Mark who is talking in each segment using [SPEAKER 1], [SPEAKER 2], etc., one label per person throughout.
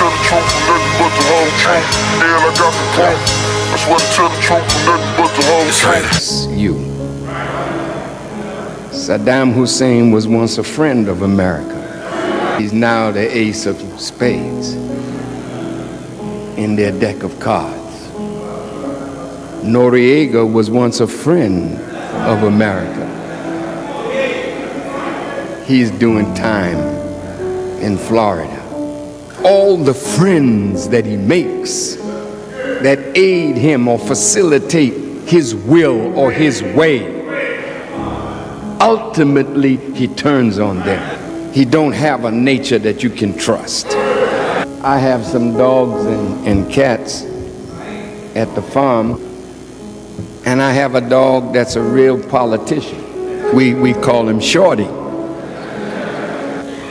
[SPEAKER 1] tell the truth and nothing but the whole truth. And I got the proof. I swear to tell the truth and nothing but the whole truth.
[SPEAKER 2] You. Saddam Hussein was once a friend of America. He's now the ace of spades in their deck of cards. Noriega was once a friend of America. He's doing time in Florida. All the friends that he makes that aid him or facilitate his will or his way, ultimately he turns on them. He don't have a nature that you can trust. I have some dogs and cats at the farm, and I have a dog that's a real politician. We call him Shorty.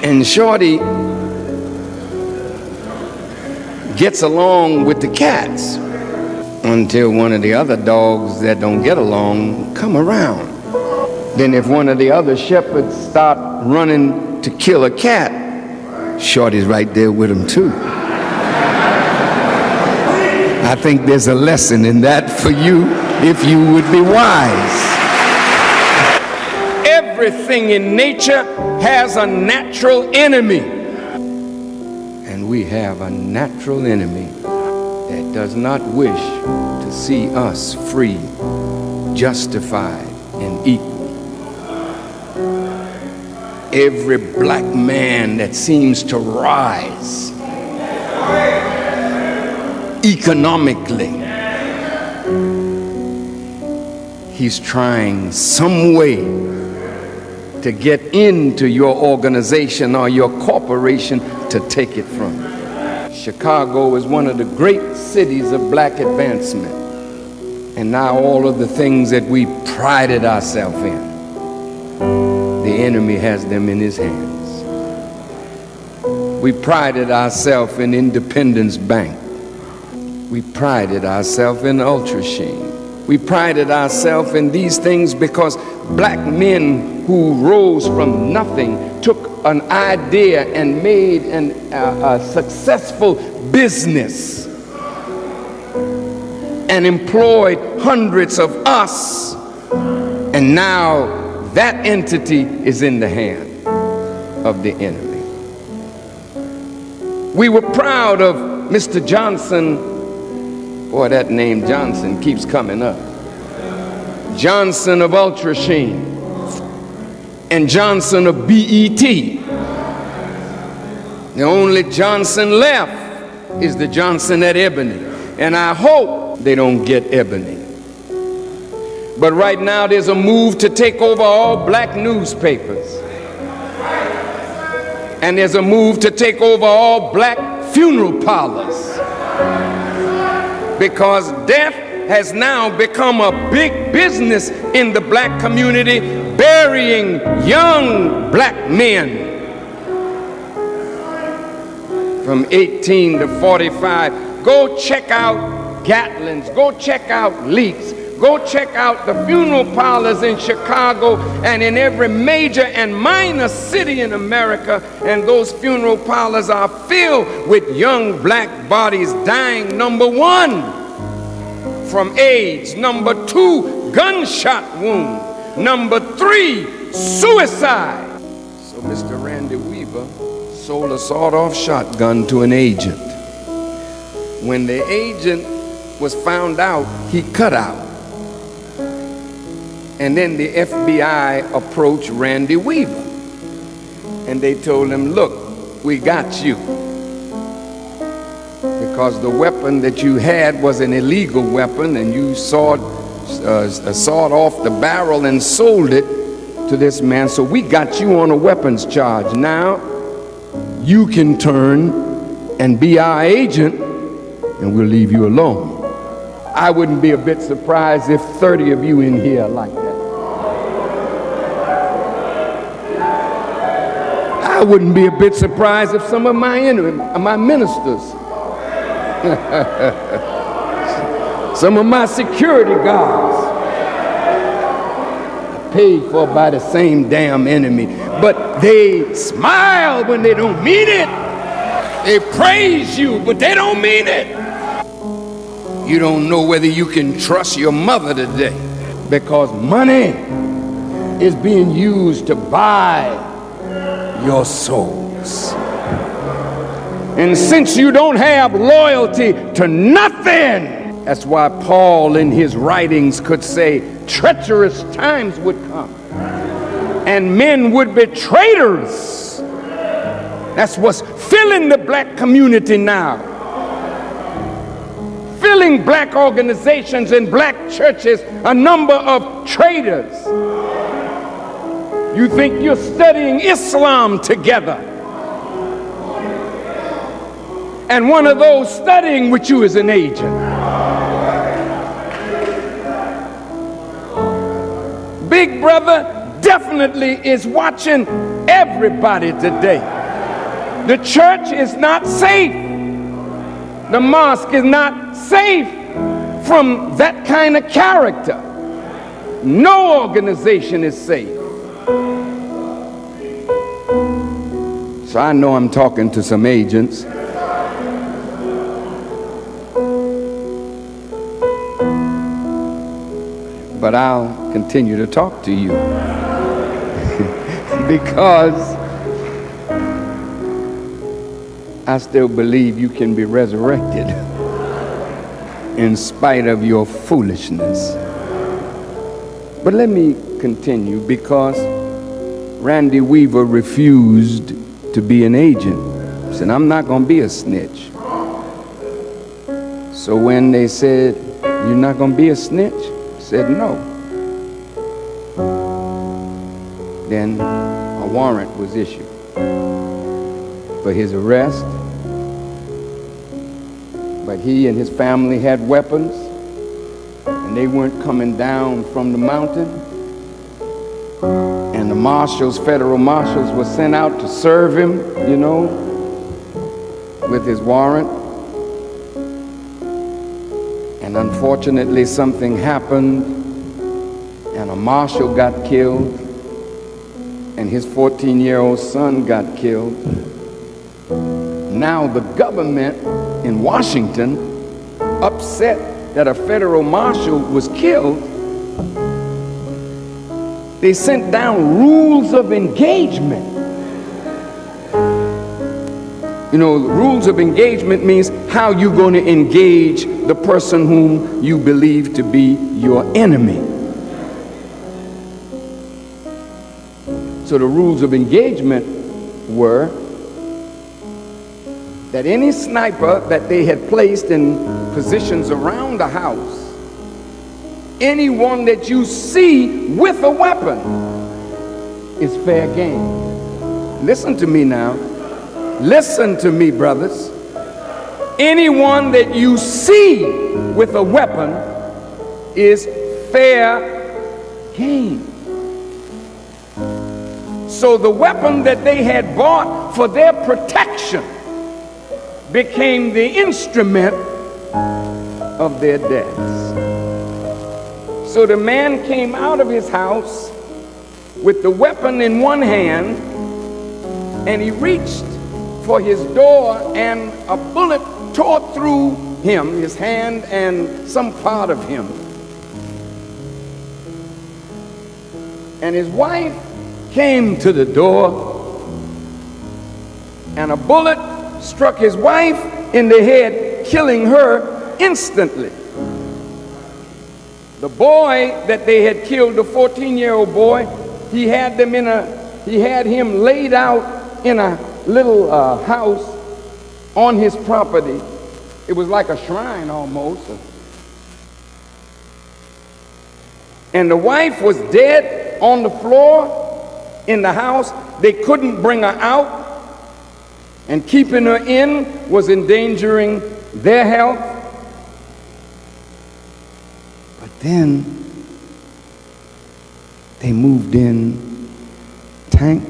[SPEAKER 2] And Shorty gets along with the cats until one of the other dogs that don't get along come around. Then if one of the other shepherds start running to kill a cat, Shorty's right there with him too. I think there's a lesson in that for you if you would be wise. Everything in nature has a natural enemy. And we have a natural enemy that does not wish to see us free, justified, and equal. Every black man that seems to rise economically, he's trying some way to get into your organization or your corporation to take it from you. Chicago is one of the great cities of black advancement. And now all of the things that we prided ourselves in, the enemy has them in his hands. We prided ourselves in Independence Bank. We prided ourselves in Ultra Sheen. We prided ourselves in these things because black men who rose from nothing took an idea and made a successful business and employed hundreds of us, and now that entity is in the hand of the enemy. We were proud of Mr. Johnson. Boy, that name Johnson keeps coming up. Johnson of Ultra Sheen and Johnson of BET. The only Johnson left is the Johnson at Ebony. And I hope they don't get Ebony. But right now there's a move to take over all black newspapers. And there's a move to take over all black funeral parlors. Because death has now become a big business in the black community, burying young black men from 18 to 45. Go check out Gatlin's, go check out Leaks. Go check out the funeral parlors in Chicago and in every major and minor city in America, and those funeral parlors are filled with young black bodies dying, number one, from AIDS, number two, gunshot wound, number three, suicide. So Mr. Randy Weaver sold a sawed-off shotgun to an agent. When the agent was found out, he cut out. And then the FBI approached Randy Weaver. And they told him, look, we got you. Because the weapon that you had was an illegal weapon, and you sawed off the barrel and sold it to this man. So we got you on a weapons charge. Now you can turn and be our agent, and we'll leave you alone. I wouldn't be a bit surprised if 30 of you in here are like that. I wouldn't be a bit surprised if some of my ministers, some of my security guards, are paid for by the same damn enemy. But they smile when they don't mean it. They praise you, but they don't mean it. You don't know whether you can trust your mother today because money is being used to buy your souls. And since you don't have loyalty to nothing, that's why Paul in his writings could say treacherous times would come and men would be traitors. That's what's filling the black community now. Filling black organizations and black churches, a number of traitors. You think you're studying Islam together, and one of those studying with you is an agent. Big Brother definitely is watching everybody today. The church is not safe. The mosque is not safe from that kind of character. No organization is safe. So I know I'm talking to some agents. But I'll continue to talk to you because I still believe you can be resurrected in spite of your foolishness. But let me continue, because Randy Weaver refused to be an agent. He said, I'm not going to be a snitch. So when they said, you're not going to be a snitch? He said, no. Then a warrant was issued for his arrest. But he and his family had weapons, and they weren't coming down from the mountain. And the marshals, federal marshals, were sent out to serve him, you know, with his warrant. And unfortunately, something happened, and a marshal got killed, and his 14-year-old son got killed. Now the government in Washington, upset that a federal marshal was killed, they sent down rules of engagement. You know, rules of engagement means how you're going to engage the person whom you believe to be your enemy. So the rules of engagement were that any sniper that they had placed in positions around the house, anyone that you see with a weapon is fair game. Listen to me now. Listen to me, brothers. Anyone that you see with a weapon is fair game. So the weapon that they had bought for their protection became the instrument of their deaths. So the man came out of his house with the weapon in one hand, and he reached for his door, and a bullet tore through him, his hand and some part of him. And his wife came to the door, and a bullet struck his wife in the head, killing her instantly. The boy that they had killed, the 14-year-old boy, he had him laid out in a little house on his property. It was like a shrine almost. And the wife was dead on the floor in the house. They couldn't bring her out, and keeping her in was endangering their health. But then they moved in tank,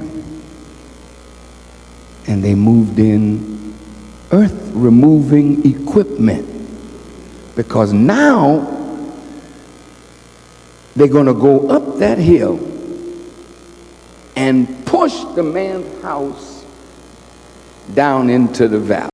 [SPEAKER 2] and they moved in earth removing equipment, because now they're going to go up that hill and push the man's house down into the valley.